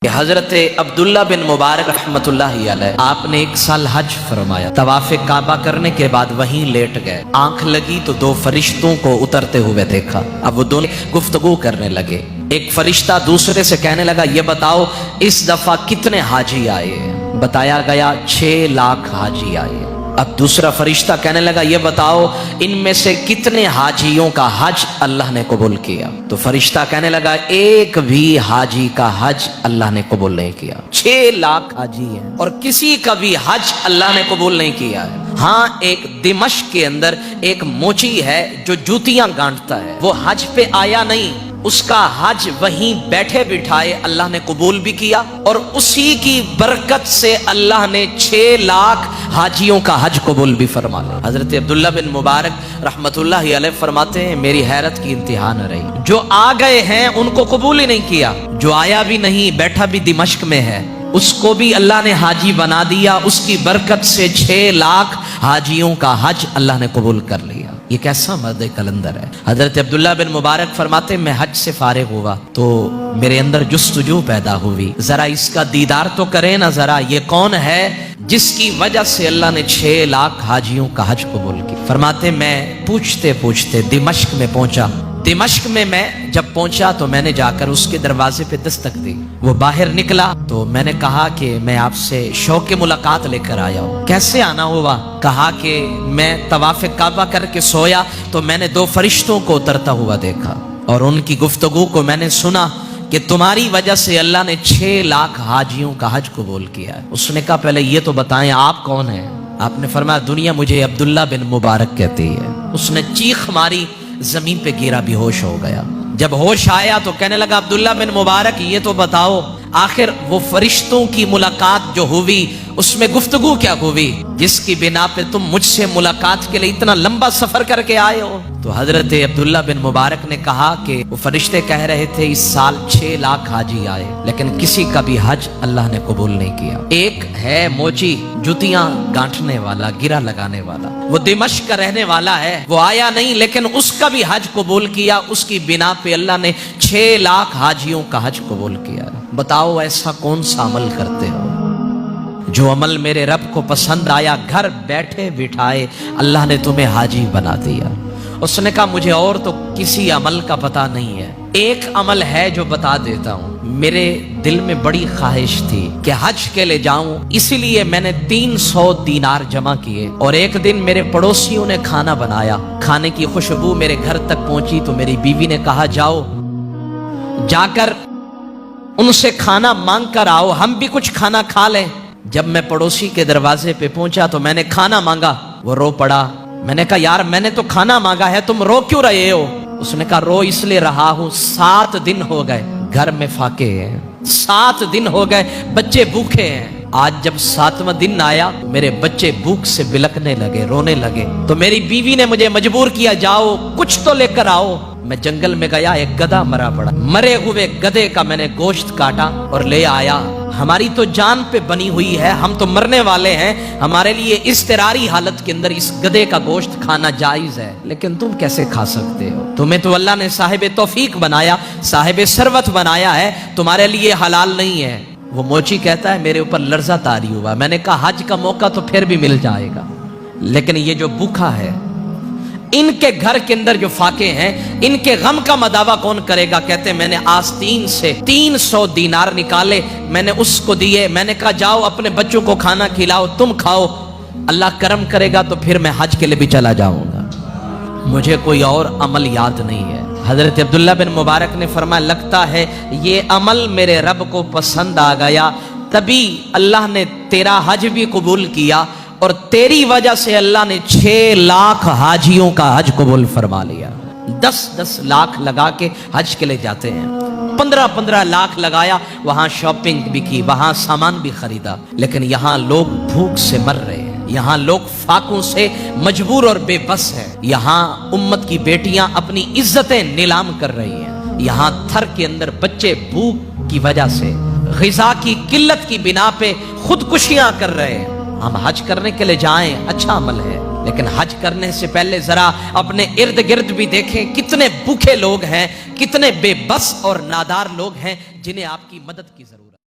حضرت عبداللہ بن مبارک رحمت اللہ علیہ آپ نے ایک سال حج فرمایا، طواف کعبہ کرنے کے بعد وہیں لیٹ گئے، آنکھ لگی تو دو فرشتوں کو اترتے ہوئے دیکھا۔ اب وہ دونوں گفتگو کرنے لگے۔ ایک فرشتہ دوسرے سے کہنے لگا یہ بتاؤ اس دفعہ کتنے حاجی آئے؟ بتایا گیا 6 لاکھ حاجی آئے۔ اب دوسرا فرشتہ کہنے لگا یہ بتاؤ ان میں سے کتنے حاجیوں کا حج اللہ نے قبول کیا؟ تو فرشتہ کہنے لگا ایک بھی حاجی کا حج اللہ نے قبول نہیں کیا۔ 6 لاکھ حاجی ہیں اور کسی کا بھی حج اللہ نے قبول نہیں کیا ہے۔ ہاں ایک دمشق کے اندر ایک موچی ہے جو جوتیاں گانٹتا ہے، وہ حج پہ آیا نہیں، اس کا حج وہیں بیٹھے بٹھائے اللہ نے قبول بھی کیا، اور اسی کی برکت سے اللہ نے 6 لاکھ حاجیوں کا حج قبول بھی فرما لیا۔ حضرت عبداللہ بن مبارک رحمت اللہ علیہ فرماتے ہیں میری حیرت کی انتہا نہ رہی، جو آ گئے ہیں ان کو قبول ہی نہیں کیا، جو آیا بھی نہیں بیٹھا بھی دمشق میں ہے اس کو بھی اللہ نے حاجی بنا دیا، اس کی برکت سے 6 لاکھ حاجیوں کا حج اللہ نے قبول کر لیا۔ یہ کیسا مرد کلندر ہے۔ حضرت عبداللہ بن مبارک فرماتے میں حج سے فارغ ہوا تو میرے اندر جستجو پیدا ہوئی، ذرا اس کا دیدار تو کریں نا، ذرا یہ کون ہے جس کی وجہ سے اللہ نے 6 لاکھ حاجیوں کا حج قبول کی؟ فرماتے میں پوچھتے پوچھتے دمشق میں پہنچا۔ دمشق میں جب پہنچا تو میں نے جا کر اس کے دروازے پہ دستک دی، وہ باہر نکلا تو میں نے کہا کہ میں آپ سے شوق ملاقات لے کر آیا ہوں۔ کیسے آنا ہوا؟ کہا کہ میں طواف کعبہ کر کے سویا تو میں نے 2 فرشتوں کو اترتا ہوا دیکھا اور ان کی گفتگو کو میں نے سنا کہ تمہاری وجہ سے اللہ نے 6 لاکھ حاجیوں کا حج قبول کیا ہے۔ اس نے کہا پہلے یہ تو بتائیں آپ کون ہیں؟ آپ نے فرمایا دنیا مجھے عبداللہ بن مبارک کہتی ہے۔ اس نے چیخ ماری، زمین پہ گرا، بے ہوش ہو گیا۔ جب ہوش آیا تو کہنے لگا عبداللہ بن مبارک یہ تو بتاؤ آخر وہ فرشتوں کی ملاقات جو ہوئی اس میں گفتگو کیا ہوئی جس کی بنا پہ تم مجھ سے ملاقات کے لیے اتنا لمبا سفر کر کے آئے ہو؟ تو حضرت عبداللہ بن مبارک نے کہا کہ وہ فرشتے کہہ رہے تھے اس سال 6 لاکھ حاجی آئے لیکن کسی کا بھی حج اللہ نے قبول نہیں کیا۔ ایک ہے موچی جوتیاں گانٹنے والا، گرا لگانے والا، وہ دمشق کا رہنے والا ہے، وہ آیا نہیں لیکن اس کا بھی حج قبول کیا، اس کی بنا پہ اللہ نے 6 لاکھ حاجیوں کا حج قبول کیا۔ بتاؤ ایسا کون سا عمل کرتے ہو جو عمل میرے رب کو پسند آیا، گھر بیٹھے بٹھائے اللہ نے تمہیں حاجی بنا دیا؟ اس نے کہا مجھے اور تو کسی عمل کا پتہ نہیں ہے، ایک عمل ہے جو بتا دیتا ہوں۔ میرے دل میں بڑی خواہش تھی کہ حج کے لے جاؤں، اسی لیے میں نے 300 دینار جمع کیے، اور ایک دن میرے پڑوسیوں نے کھانا بنایا، کھانے کی خوشبو میرے گھر تک پہنچی تو میری بیوی نے کہا جاؤ جا کر ان سے کھانا مانگ کر آؤ، ہم بھی کچھ کھانا کھا لیں۔ جب میں پڑوسی کے دروازے پہ پہنچا تو میں نے کھانا مانگا، وہ رو پڑا۔ میں نے کہا یار میں نے تو کھانا مانگا ہے، تم رو کیوں رہے ہو؟ اس نے کہا رو اس لیے رہا ہوں 7 دن ہو گئے گھر میں فاقے ہیں، 7 دن ہو گئے بچے بھوکے ہیں۔ آج جب 7واں دن آیا میرے بچے بھوک سے بلکنے لگے، رونے لگے، تو میری بیوی نے مجھے مجبور کیا جاؤ کچھ تو لے کر آؤ۔ میں جنگل میں گیا، ایک گدھا مرا پڑا، مرے ہوئے گدھے کا میں نے گوشت کاٹا اور لے آیا۔ ہماری تو جان پہ بنی ہوئی ہے، ہم تو مرنے والے ہیں، ہمارے لیے اضطراری حالت کے اندر اس گدھے کا گوشت کھانا جائز ہے، لیکن تم کیسے کھا سکتے ہو؟ تمہیں تو اللہ نے صاحب توفیق بنایا، صاحب ثروت بنایا ہے، تمہارے لیے حلال نہیں ہے۔ وہ موچی کہتا ہے میرے اوپر لرزہ طاری ہوا، میں نے کہا حج کا موقع تو پھر بھی مل جائے گا، لیکن یہ جو بھوکا ہے ان کے گھر کے اندر جو فاقے ہیں ان کے غم کا مداوع کون کرے گا؟ کہتے ہیں میں نے آستین سے 300 دینار نکالے، میں نے اس کو دیے، میں نے کہا جاؤ اپنے بچوں کو کھانا کھلاؤ، تم کھاؤ، اللہ کرم کرے گا تو پھر میں حج کے لیے بھی چلا جاؤں گا۔ مجھے کوئی اور عمل یاد نہیں ہے۔ حضرت عبداللہ بن مبارک نے فرمایا لگتا ہے یہ عمل میرے رب کو پسند آ گیا، تبھی اللہ نے تیرا حج بھی قبول کیا، اور تیری وجہ سے اللہ نے 6 لاکھ حاجیوں کا حج قبول فرما لیا۔ 10 لاکھ لگا کے حج کے لے جاتے ہیں، 15 لاکھ لگایا، وہاں شاپنگ بھی کی، وہاں سامان بھی خریدا، لیکن یہاں لوگ بھوک سے مر رہے ہیں، یہاں لوگ فاقوں سے مجبور اور بے بس ہیں، یہاں امت کی بیٹیاں اپنی عزتیں نیلام کر رہی ہیں، یہاں تھر کے اندر بچے بھوک کی وجہ سے غذا کی قلت کی بنا پہ خودکشیاں کر رہے ہیں۔ ہم حج کرنے کے لیے جائیں اچھا عمل ہے، لیکن حج کرنے سے پہلے ذرا اپنے ارد گرد بھی دیکھیں کتنے بھوکے لوگ ہیں، کتنے بے بس اور نادار لوگ ہیں جنہیں آپ کی مدد کی ضرورت ہے۔